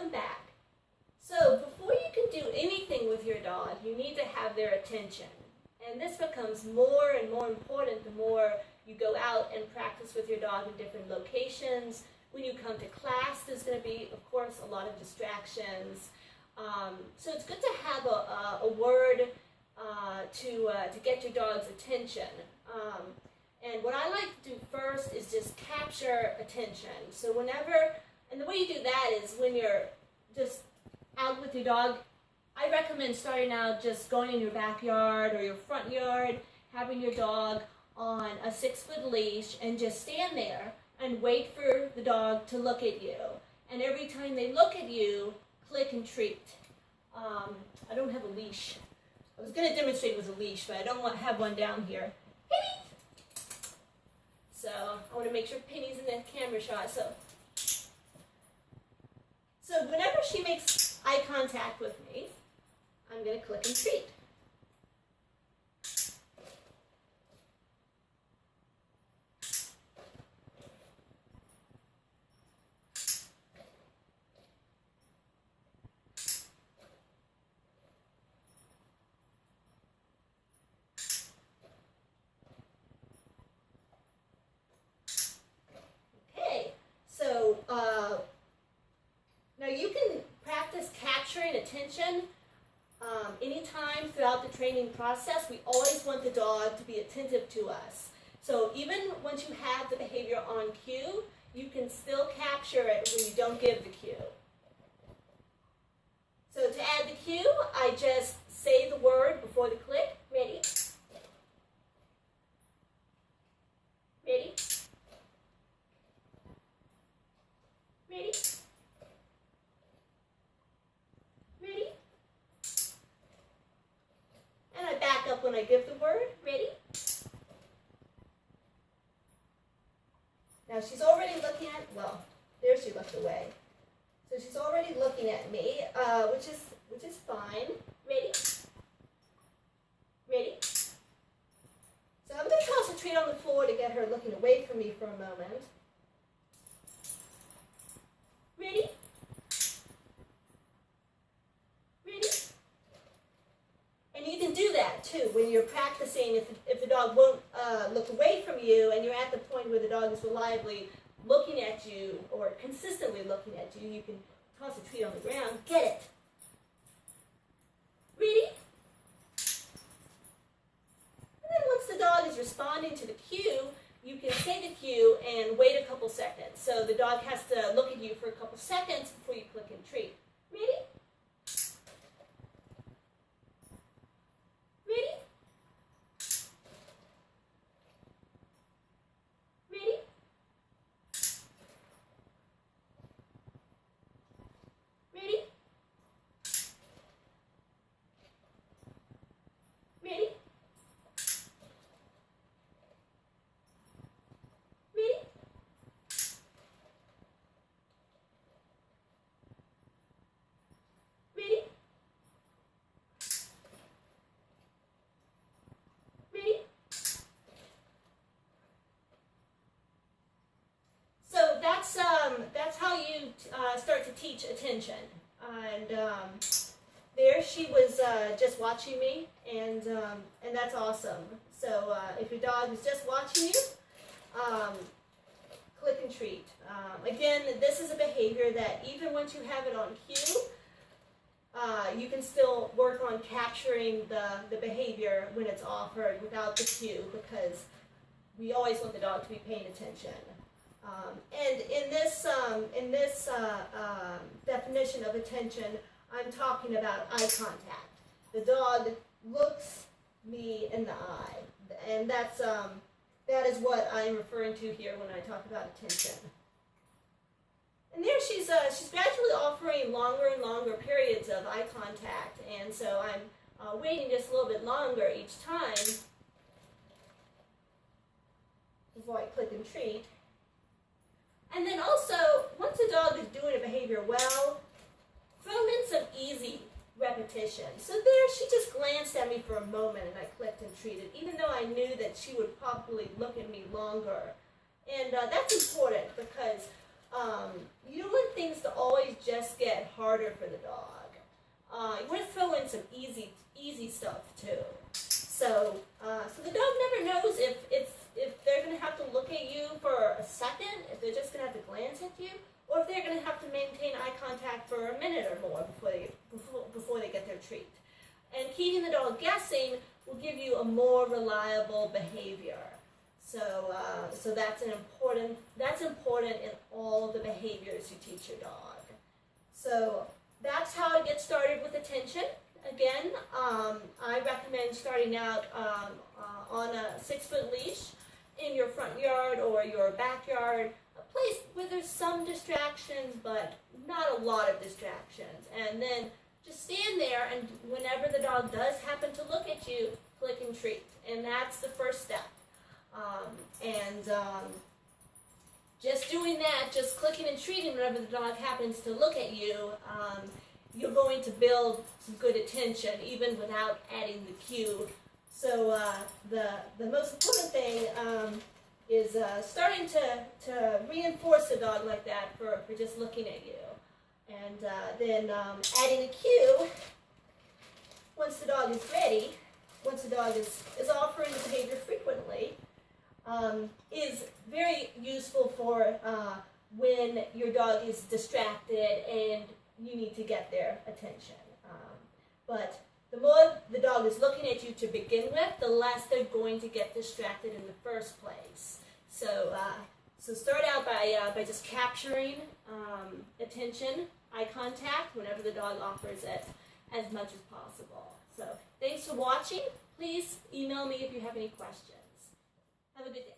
welcome back. So before you can do anything with your dog, you need to have their attention. And this becomes more and more important the more you go out and practice with your dog in different locations. When you come to class, there's going to be, of course, a lot of distractions. So it's good to have a word to get your dog's attention. And what I like to do first is just capture attention. So and the way you do that is when you're just out with your dog, I recommend starting out just going in your backyard or your front yard, having your dog on a 6-foot leash and just stand there and wait for the dog to look at you. And every time they look at you, click and treat. I don't have a leash. I was going to demonstrate with a leash, but I don't have one down here. Penny! So I want to make sure Penny's in the camera shot. So whenever she makes eye contact with me, I'm going to click and treat. Okay, so now you can practice capturing attention anytime throughout the training process. We always want the dog to be attentive to us. So even once you have the behavior on cue, you can still capture it when you don't give the cue. So to add the cue, I just say the word before the click. Ready? Ready? Ready? Ready? And I back up when I give the word. Ready? Now she's already looking at, well, there she looked away. So she's already looking at me, which is fine. Ready? Ready? So I'm going to concentrate on the floor to get her looking away from me for a moment. Ready? Ready? And you can do that too when you're practicing. If the dog won't look away from you and you're at the point where the dog is reliably looking at you or consistently looking at you, you can toss a treat on the ground. Get it. Ready? And then once the dog is responding to the cue, you can say the cue and wait a couple seconds. So the dog has to look at you for a couple seconds before you click and treat. Ready? Ready? Ready? Ready? Ready? Ready? Ready? Ready? So that's how you start to teach attention. And there she was just watching me, and that's awesome. So if your dog is just watching you, click and treat. Again, this is a behavior that even once you have it on cue, you can still work on capturing the behavior when it's offered without the cue, because we always want the dog to be paying attention. And in this definition of attention, I'm talking about eye contact. The dog looks me in the eye, and that is what I'm referring to here when I talk about attention. And there she's gradually offering longer and longer periods of eye contact, and so I'm waiting just a little bit longer each time before I click and treat. And then also, once the dog is doing a behavior well, throw in some easy repetition. So there, she just glanced at me for a moment and I clicked and treated, even though I knew that she would probably look at me longer. And that's important because you don't want things to always just get harder for the dog. You want to throw in some easy stuff too. So the dog never knows if they're going to have to look at you for a second, if they're just going to have to glance at you, or if they're going to have to maintain eye contact for a minute or more before they get their treat. And keeping the dog guessing will give you a more reliable behavior. So that's important in all the behaviors you teach your dog. So that's how to get started with attention. Again, I recommend starting out on a 6-foot leash in your front yard or your backyard, a place where there's some distractions, but not a lot of distractions. And then just stand there, and whenever the dog does happen to look at you, click and treat. And that's the first step. Just doing that, just clicking and treating whenever the dog happens to look at you, you're going to build some good attention even without adding the cue. So the most important thing is starting to reinforce the dog like that for just looking at you. And then adding a cue once the dog is ready, once the dog is offering the behavior frequently, is very useful for when your dog is distracted and you need to get their attention. But the more the dog is looking at you to begin with, the less they're going to get distracted in the first place. So start out by just capturing attention, eye contact, whenever the dog offers it, as much as possible. So thanks for watching. Please email me if you have any questions. Have a good day.